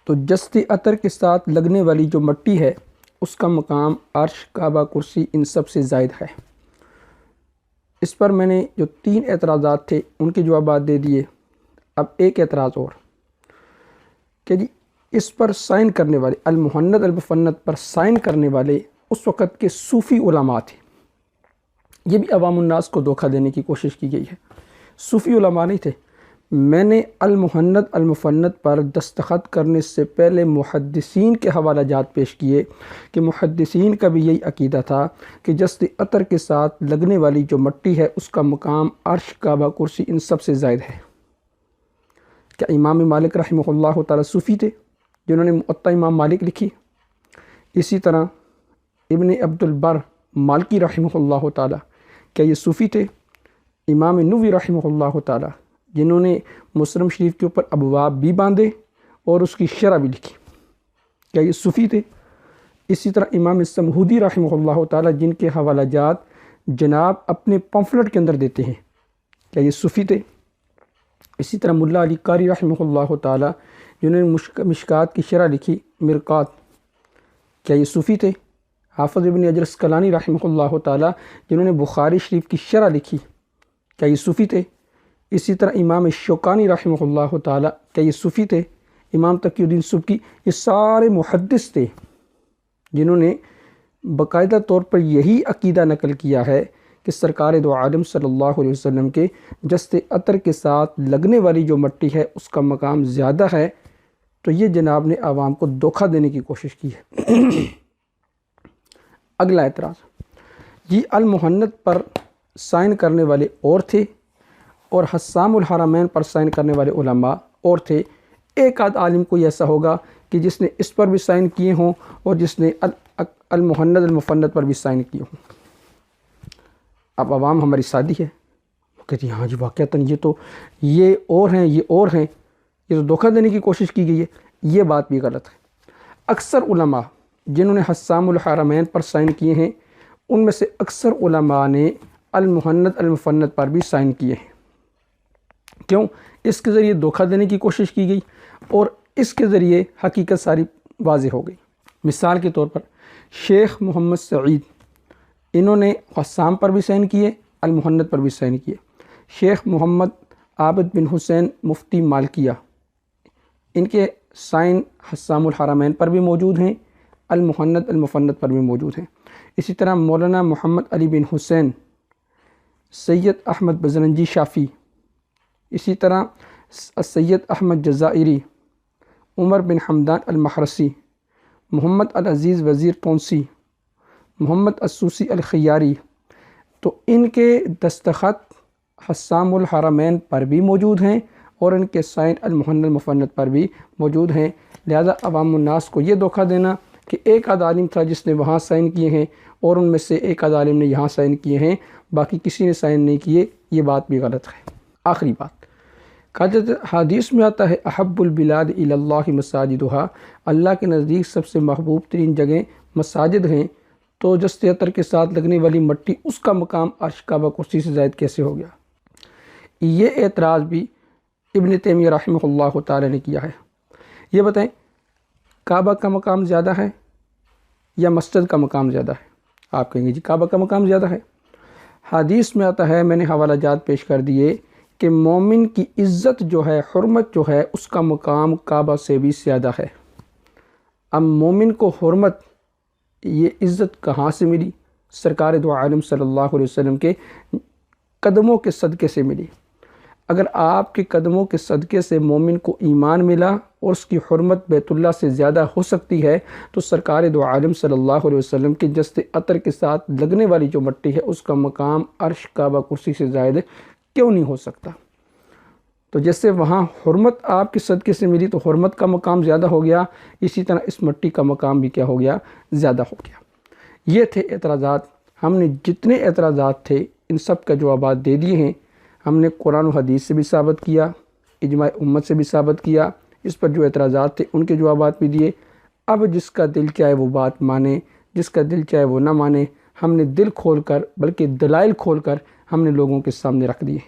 تو جست عطر کے ساتھ لگنے والی جو مٹی ہے اس کا مقام عرش، کعبہ، کرسی ان سب سے زائد ہے۔ اس پر میں نے جو 3 اعتراضات تھے ان کے جوابات دے دیے۔ اب ایک اعتراض اور کہ جی اس پر سائن کرنے والے المحند المفند پر سائن کرنے والے اس وقت کے صوفی علماء تھے۔ یہ بھی عوام الناس کو دھوکہ دینے کی کوشش کی گئی ہے۔ صوفی علماء نہیں تھے۔ میں نے المحند المفند پر دستخط کرنے سے پہلے محدثین کے حوالہ جات پیش کیے کہ محدثین کا بھی یہی عقیدہ تھا کہ جست عطر کے ساتھ لگنے والی جو مٹی ہے اس کا مقام عرش، کعبہ، کرسی ان سب سے زائد ہے۔ کیا امام مالک رحمہ اللہ تعالی صوفی تھے جنہوں نے موطا امام مالک لکھی؟ اسی طرح ابن عبد البر مالکی رحمہ اللہ تعالی کیا یہ صوفی تھے؟ امام نووی رحمہ اللہ تعالی جنہوں نے مسلم شریف کے اوپر ابواب بھی باندھے اور اس کی شرح بھی لکھی، کیا یہ صوفی تھے؟ اسی طرح امام سمہودی رحمہ اللہ تعالی جن کے حوالہ جات جناب اپنے پمفلٹ کے اندر دیتے ہیں، کیا یہ صوفی تھے؟ اسی طرح ملا علی قاری رحمہ اللہ تعالی جنہوں نے مشکات کی شرح لکھی، مرقات، کیا یہ صوفی تھے؟ حافظ ابن حجر عسقلانی رحمہ اللہ تعالی جنہوں نے بخاری شریف کی شرح لکھی، کیا یہ صوفی تھے؟ اسی طرح امام شوکانی رحمہ اللہ تعالی کیا یہ صوفی تھے؟ امام تقی الدین سبکی، یہ سارے محدث تھے جنہوں نے باقاعدہ طور پر یہی عقیدہ نقل کیا ہے کہ سرکار دو عالم صلی اللہ علیہ وسلم کے جست عطر کے ساتھ لگنے والی جو مٹی ہے اس کا مقام زیادہ ہے۔ تو یہ جناب نے عوام کو دھوکہ دینے کی کوشش کی ہے۔ اگلا اعتراض، یہ المحند پر سائن کرنے والے اور تھے اور حسام الحرمین پر سائن کرنے والے علماء اور تھے۔ ایک آدھ عالم کوئی ایسا ہوگا کہ جس نے اس پر بھی سائن کیے ہوں اور جس نے المحند المفند پر بھی سائن کیے ہوں۔ اب عوام ہماری سادی ہے، وہ کہتی ہیں ہاں جی واقعتاً یہ اور ہیں، یہ اور ہیں، یہ تو دھوکہ دینے کی کوشش کی گئی ہے۔ یہ بات بھی غلط ہے۔ اکثر علماء جنہوں نے حسام الحرمین پر سائن کیے ہیں ان میں سے اکثر علماء نے المحند المفند پر بھی سائن کیے ہیں۔ کیوں؟ اس کے ذریعے دھوکہ دینے کی کوشش کی گئی اور اس کے ذریعے حقیقت ساری واضح ہو گئی۔ مثال کے طور پر شیخ محمد سعید، انہوں نے حسام پر بھی سائن کیے، المحند پر بھی سائن کیے۔ شیخ محمد عابد بن حسین مفتی مالکیہ، ان کے سائن حسام الحرمین پر بھی موجود ہیں، المحند المفند پر بھی موجود ہیں۔ اسی طرح مولانا محمد علی بن حسین، سید احمد بزرنجی شافی، اسی طرح سید احمد جزائری، عمر بن حمدان المحرسی، محمد العزیز وزیر پونسی، محمد السوسی الخیاری، تو ان کے دستخط حسام الحرمین پر بھی موجود ہیں اور ان کے سائن المحند المفند پر بھی موجود ہیں۔ لہذا عوام الناس کو یہ دھوکہ دینا کہ ایک آدھ عالم تھا جس نے وہاں سائن کیے ہیں اور ان میں سے ایک آدھ عالم نے یہاں سائن کیے ہیں، باقی کسی نے سائن نہیں کیے، یہ بات بھی غلط ہے۔ آخری بات، حدیث میں آتا ہے احب البلاد الی اللہ مساجدہا، اللہ کے نزدیک سب سے محبوب ترین جگہیں مساجد ہیں، تو جست عطر کے ساتھ لگنے والی مٹی اس کا مقام عرش، کعبہ، کرسی سے زائد کیسے ہو گیا؟ یہ اعتراض بھی ابن تیمیہ رحمہ اللہ تعالی نے کیا ہے۔ یہ بتائیں کعبہ کا مقام زیادہ ہے یا مسجد کا مقام زیادہ ہے؟ آپ کہیں گے جی کعبہ کا مقام زیادہ ہے۔ حدیث میں آتا ہے، میں نے حوالہ جات پیش کر دیے کہ مومن کی عزت جو ہے، حرمت جو ہے، اس کا مقام کعبہ سے بھی زیادہ ہے۔ اب مومن کو حرمت، یہ عزت کہاں سے ملی؟ سرکار دو عالم صلی اللہ علیہ وسلم کے قدموں کے صدقے سے ملی۔ اگر آپ کے قدموں کے صدقے سے مومن کو ایمان ملا اور اس کی حرمت بیت اللہ سے زیادہ ہو سکتی ہے، تو سرکار دو عالم صلی اللہ علیہ وسلم کے جست عطر کے ساتھ لگنے والی جو مٹی ہے اس کا مقام عرش، کعبہ، کرسی سے زائد کیوں نہیں ہو سکتا؟ تو جیسے وہاں حرمت آپ کے صدقے سے ملی تو حرمت کا مقام زیادہ ہو گیا، اسی طرح اس مٹی کا مقام بھی کیا ہو گیا؟ زیادہ ہو گیا۔ یہ تھے اعتراضات۔ ہم نے جتنے اعتراضات تھے ان سب کا جوابات دے دیے ہیں۔ ہم نے قرآن و حدیث سے بھی ثابت کیا، اجماع امت سے بھی ثابت کیا، اس پر جو اعتراضات تھے ان کے جوابات بھی دیے۔ اب جس کا دل چاہے وہ بات مانے، جس کا دل چاہے وہ نہ مانے، ہم نے دل کھول کر بلکہ دلائل کھول کر ہم نے لوگوں کے سامنے رکھ دیے۔